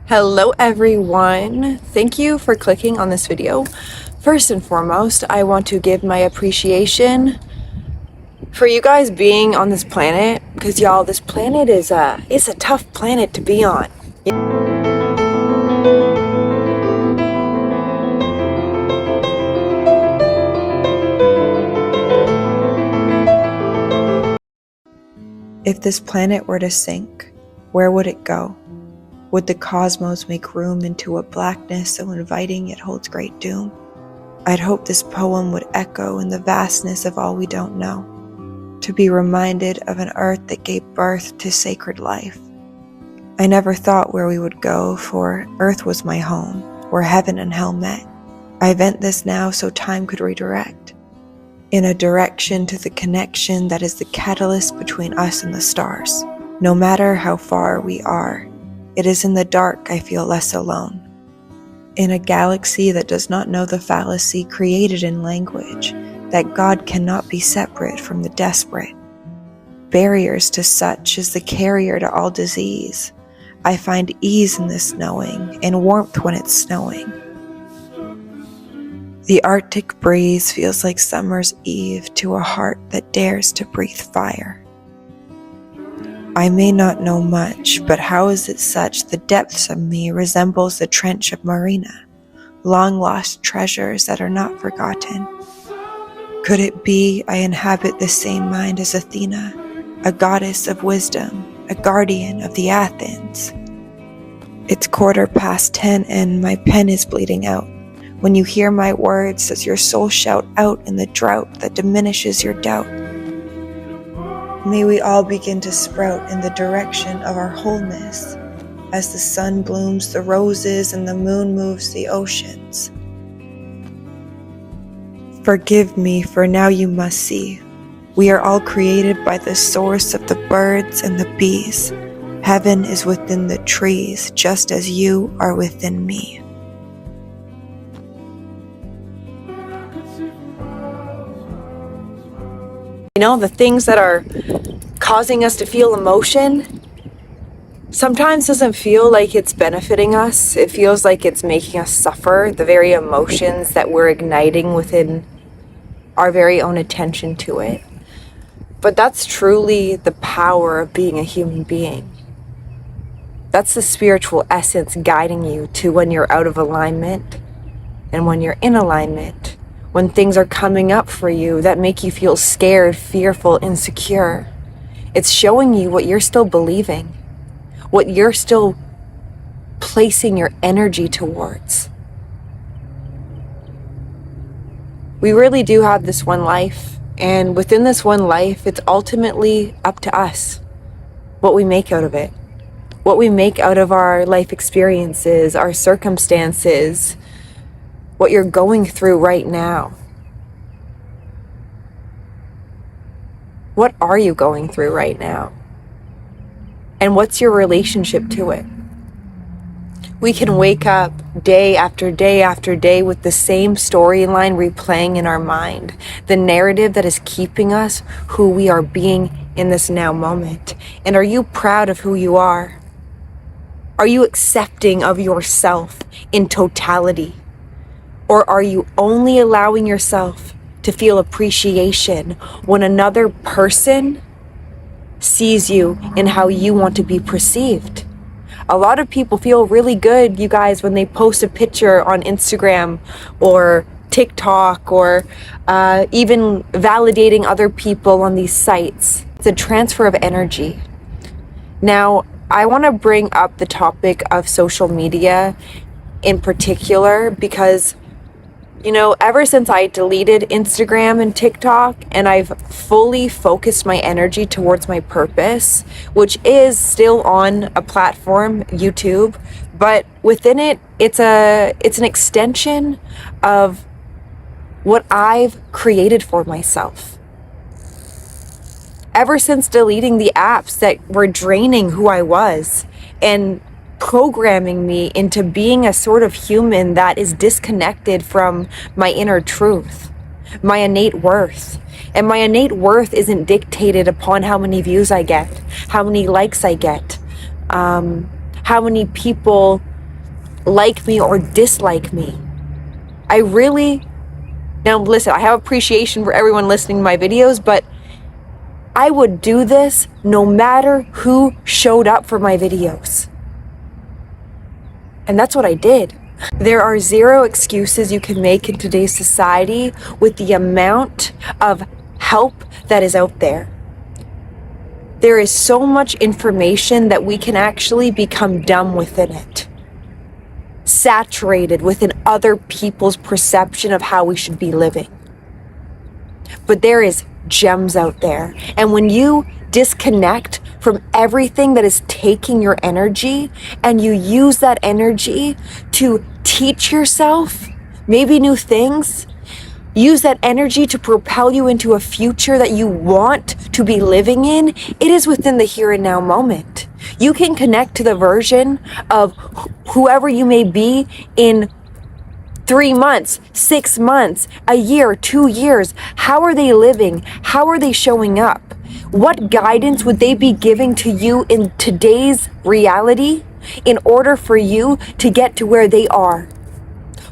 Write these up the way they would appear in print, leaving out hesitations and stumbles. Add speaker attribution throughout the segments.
Speaker 1: Hello everyone! Thank you for clicking on this video. First and foremost, I want to give my appreciation for you guys being on this planet, because y'all, this planet is it's a tough planet to be on. If this planet were to sink, where would it go? Would the cosmos make room into a blackness so inviting it holds great doom? I'd hope this poem would echo in the vastness of all we don't know, to be reminded of an earth that gave birth to sacred life. I never thought where we would go, for earth was my home, where heaven and hell met. I vent this now so time could redirect, in a direction to the connection that is the catalyst between us and the stars. No matter how far we are, it is in the dark I feel less alone. In a galaxy that does not know the fallacy created in language, that God cannot be separate from the desperate. Barriers to such is the carrier to all disease. I find ease in this knowing, and warmth when it's snowing. The Arctic breeze feels like summer's eve to a heart that dares to breathe fire. I may not know much, but how is it such the depths of me resembles the trench of Marina, long-lost treasures that are not forgotten? Could it be I inhabit the same mind as Athena, a goddess of wisdom, a guardian of the Athens? It's 10:15 and my pen is bleeding out. When you hear my words, does your soul shout out in the drought that diminishes your doubt? May we all begin to sprout in the direction of our wholeness, as the sun blooms the roses and the moon moves the oceans. Forgive me, for now you must see, we are all created by the source of the birds and the bees. Heaven is within the trees, just as you are within me. You know, the things that are causing us to feel emotion sometimes doesn't feel like it's benefiting us. It feels like it's making us suffer, the very emotions that we're igniting within our very own attention to it. But that's truly the power of being a human being. That's the spiritual essence guiding you to when you're out of alignment and when you're in alignment. When things are coming up for you that make you feel scared, fearful, insecure, it's showing you what you're still believing, what you're still placing your energy towards. We really do have this one life, and within this one life, it's ultimately up to us what we make out of it, what we make out of our life experiences, our circumstances, what you're going through right now. What are you going through right now? And what's your relationship to it? We can wake up day after day after day with the same storyline replaying in our mind, the narrative that is keeping us who we are being in this now moment. And are you proud of who you are? Are you accepting of yourself in totality? Or are you only allowing yourself to feel appreciation when another person sees you in how you want to be perceived? A lot of people feel really good, you guys, when they post a picture on Instagram or TikTok or even validating other people on these sites. It's a transfer of energy. Now, I want to bring up the topic of social media in particular because, you know, ever since I deleted Instagram and TikTok and I've fully focused my energy towards my purpose, which is still on a platform, YouTube, but within it, it's an extension of what I've created for myself. Ever since deleting the apps that were draining who I was and programming me into being a sort of human that is disconnected from my inner truth, my innate worth. And my innate worth isn't dictated upon how many views I get, how many likes I get, how many people like me or dislike me. Now listen, I have appreciation for everyone listening to my videos, but I would do this no matter who showed up for my videos. And that's what I did. There are zero excuses you can make in today's society with the amount of help that is out there. There is so much information that we can actually become dumb within it. Saturated within other people's perception of how we should be living. But there is gems out there. And when you disconnect from everything that is taking your energy and you use that energy to teach yourself maybe new things, use that energy to propel you into a future that you want to be living in, it is within the here and now moment. You can connect to the version of whoever you may be in 3 months, 6 months, a year, 2 years. How are they living? How are they showing up? What guidance would they be giving to you in today's reality in order for you to get to where they are?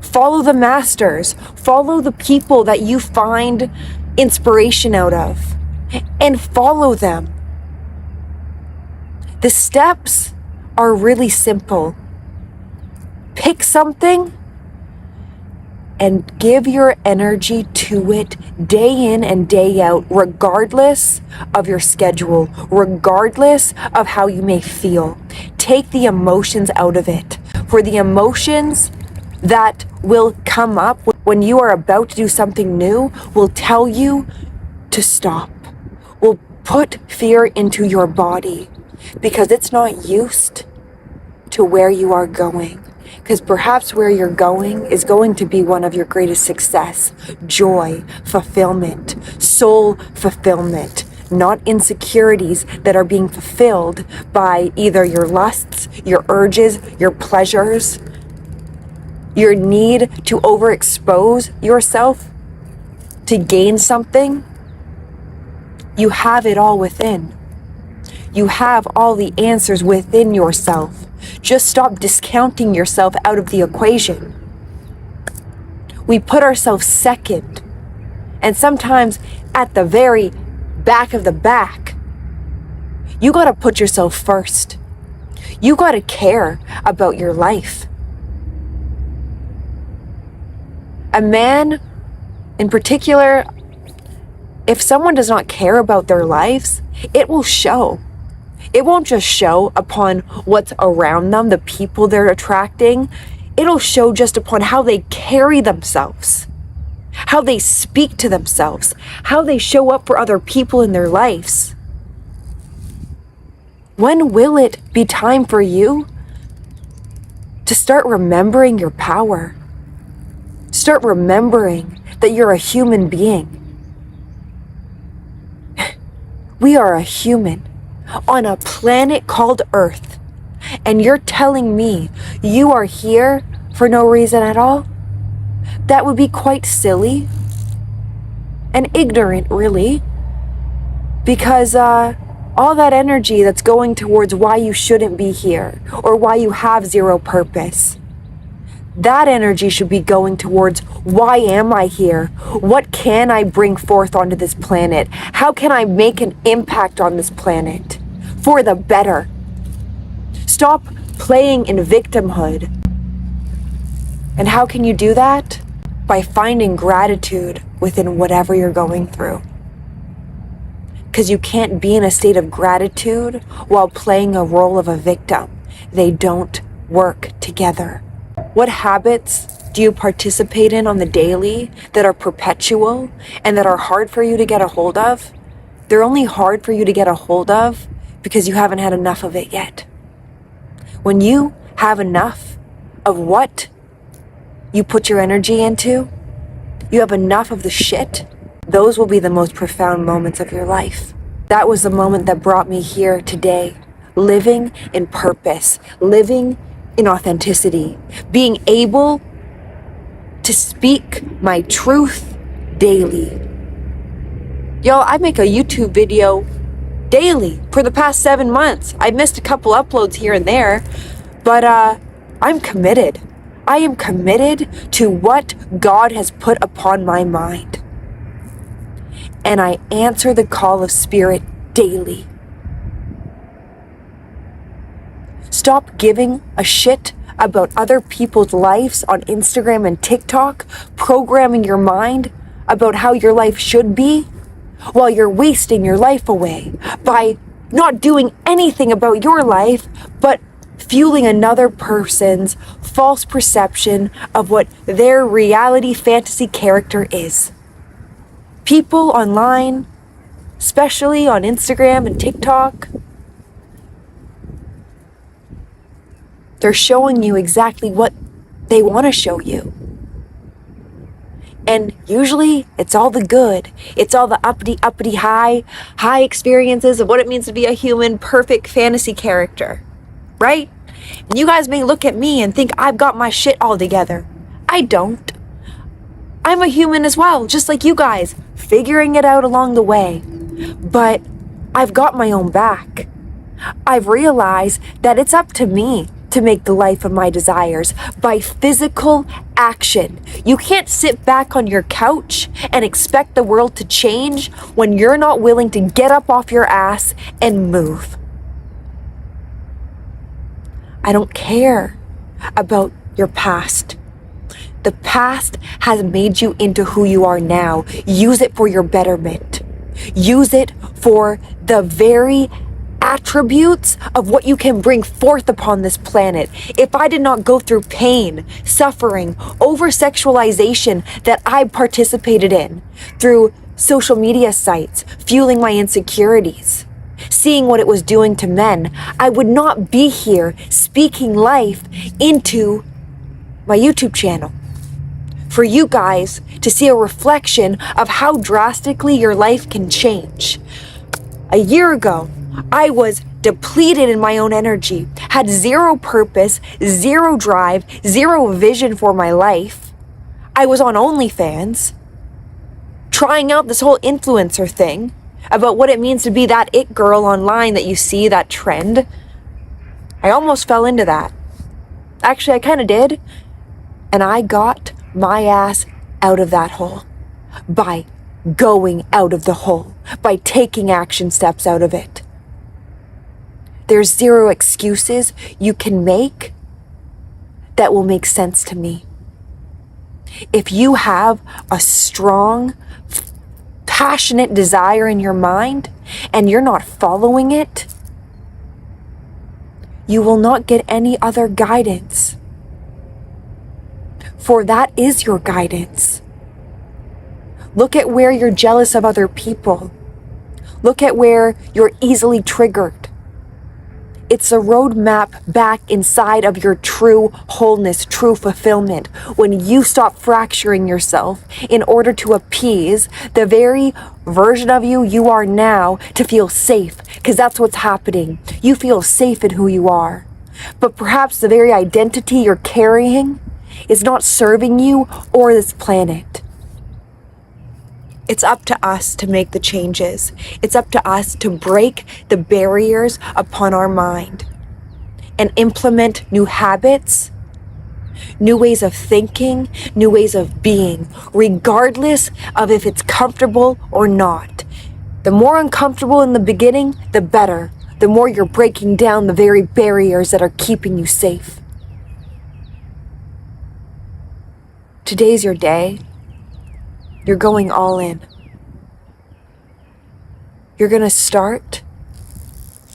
Speaker 1: Follow the masters. Follow the people that you find inspiration out of, and follow them. The steps are really simple. Pick something and give your energy to it day in and day out, regardless of your schedule, regardless of how you may feel. Take the emotions out of it. For the emotions that will come up when you are about to do something new will tell you to stop, will put fear into your body because it's not used to where you are going. Because perhaps where you're going is going to be one of your greatest success, joy, fulfillment, soul fulfillment, not insecurities that are being fulfilled by either your lusts, your urges, your pleasures, your need to overexpose yourself to gain something. You have it all within. You have all the answers within yourself. Just stop discounting yourself out of the equation. We put ourselves second, and sometimes at the very back of the back. You gotta put yourself first. You gotta care about your life. A man, in particular, if someone does not care about their lives, it will show. It won't just show upon what's around them, the people they're attracting. It'll show just upon how they carry themselves, how they speak to themselves, how they show up for other people in their lives. When will it be time for you to start remembering your power? Start remembering that you're a human being. We are a human on a planet called Earth. And you're telling me you are here for no reason at all? That would be quite silly and ignorant, really. Because all that energy that's going towards why you shouldn't be here or why you have zero purpose, that energy should be going towards, why am I here? What can I bring forth onto this planet? How can I make an impact on this planet for the better? Stop playing in victimhood. And how can you do that? By finding gratitude within whatever you're going through. Because you can't be in a state of gratitude while playing a role of a victim. They don't work together. What habits do you participate in on the daily that are perpetual and that are hard for you to get a hold of? They're only hard for you to get a hold of because you haven't had enough of it yet. When you have enough of what you put your energy into, you have enough of the shit, those will be the most profound moments of your life. That was the moment that brought me here today, living in purpose, living in authenticity, being able to speak my truth daily. Yo, I make a YouTube video daily for the past 7 months. I missed a couple uploads here and there, but I'm committed. I am committed to what God has put upon my mind. And I answer the call of spirit daily. Stop giving a shit about other people's lives on Instagram and TikTok, programming your mind about how your life should be, while you're wasting your life away by not doing anything about your life, but fueling another person's false perception of what their reality fantasy character is. People online, especially on Instagram and TikTok, they're showing you exactly what they want to show you. And usually it's all the good. It's all the uppity high experiences of what it means to be a human, perfect fantasy character, right? And you guys may look at me and think I've got my shit all together. I don't. I'm a human as well, just like you guys, figuring it out along the way. But I've got my own back. I've realized that it's up to me to make the life of my desires by physical action. You can't sit back on your couch and expect the world to change when you're not willing to get up off your ass and move. I don't care about your past. The past has made you into who you are now. Use it for your betterment. Use it for the very attributes of what you can bring forth upon this planet. If I did not go through pain, suffering, over-sexualization that I participated in through social media sites, fueling my insecurities, seeing what it was doing to men, I would not be here speaking life into my YouTube channel. For you guys to see a reflection of how drastically your life can change. A year ago, I was depleted in my own energy, had zero purpose, zero drive, zero vision for my life. I was on OnlyFans, trying out this whole influencer thing about what it means to be that it girl online that you see, that trend. I almost fell into that. Actually, I kind of did. And I got my ass out of that hole by going out of the hole, by taking action steps out of it. There's zero excuses you can make that will make sense to me. If you have a strong, passionate desire in your mind and you're not following it, you will not get any other guidance. For that is your guidance. Look at where you're jealous of other people. Look at where you're easily triggered. It's a roadmap back inside of your true wholeness, true fulfillment, when you stop fracturing yourself in order to appease the very version of you are now to feel safe, because that's what's happening. You feel safe in who you are. But perhaps the very identity you're carrying is not serving you or this planet. It's up to us to make the changes. It's up to us to break the barriers upon our mind and implement new habits, new ways of thinking, new ways of being, regardless of if it's comfortable or not. The more uncomfortable in the beginning, the better. The more you're breaking down the very barriers that are keeping you safe. Today's your day. You're going all in. You're going to start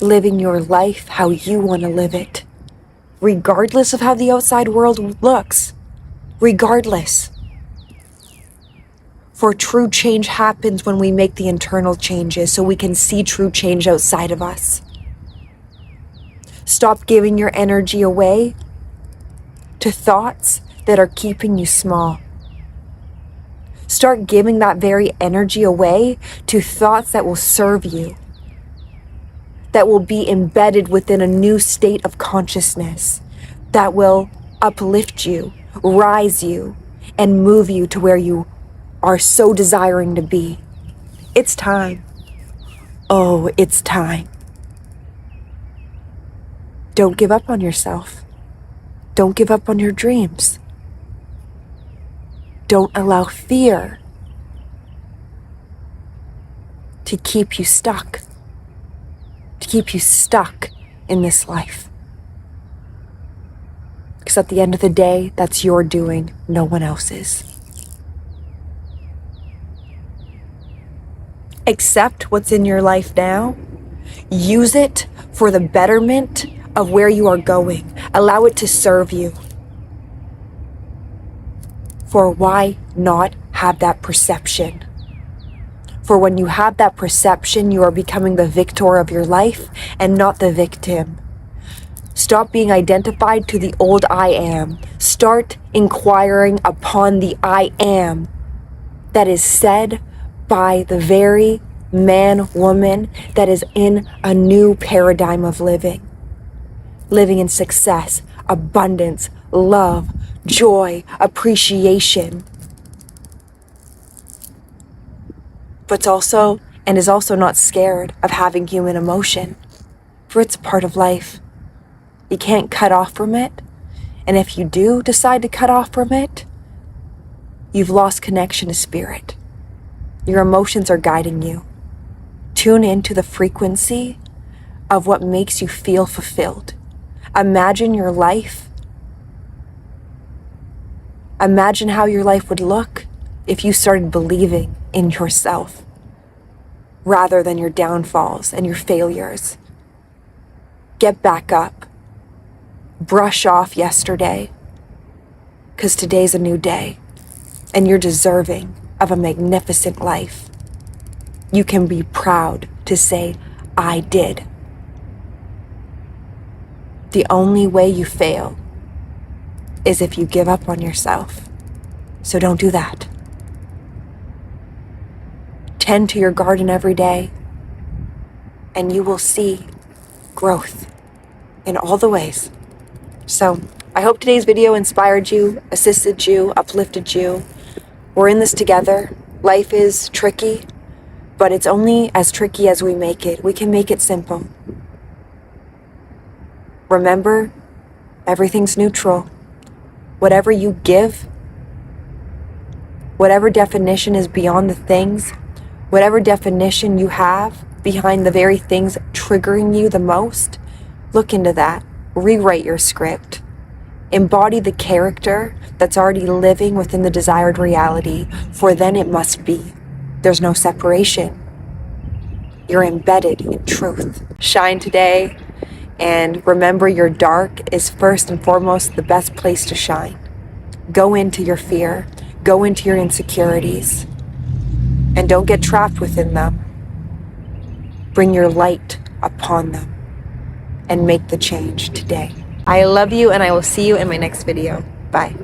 Speaker 1: living your life how you want to live it, regardless of how the outside world looks. Regardless. For true change happens when we make the internal changes so we can see true change outside of us. Stop giving your energy away to thoughts that are keeping you small. Start giving that very energy away to thoughts that will serve you, that will be embedded within a new state of consciousness, that will uplift you, rise you, and move you to where you are so desiring to be. It's time. Oh, it's time. Don't give up on yourself. Don't give up on your dreams. Don't allow fear to keep you stuck, in this life. Because at the end of the day, that's your doing, no one else's. Accept what's in your life now. Use it for the betterment of where you are going. Allow it to serve you. For why not have that perception? For when you have that perception, you are becoming the victor of your life and not the victim. Stop being identified to the old I am. Start inquiring upon the I am that is said by the very man, woman that is in a new paradigm of living. Living in success, abundance, love, joy, appreciation. But is also not scared of having human emotion, for it's a part of life. You can't cut off from it, and if you do decide to cut off from it, you've lost connection to spirit. Your emotions are guiding you. Tune into the frequency of what makes you feel fulfilled. Imagine your life. Imagine how your life would look if you started believing in yourself rather than your downfalls and your failures. Get back up. Brush off yesterday, because today's a new day and you're deserving of a magnificent life. You can be proud to say, I did. The only way you fail is if you give up on yourself. So don't do that. Tend to your garden every day, and you will see growth in all the ways. So I hope today's video inspired you, assisted you, uplifted you. We're in this together. Life is tricky, but it's only as tricky as we make it. We can make it simple. Remember, everything's neutral. Whatever you give, whatever definition is beyond the things, whatever definition you have behind the very things triggering you the most, look into that. Rewrite your script. Embody the character that's already living within the desired reality, for then it must be. There's no separation. You're embedded in truth. Shine today, and remember your dark is first and foremost the best place to shine. Go into your fear. Go into your insecurities. And don't get trapped within them. Bring your light upon them and make the change today. I love you, and I will see you in my next video. Bye.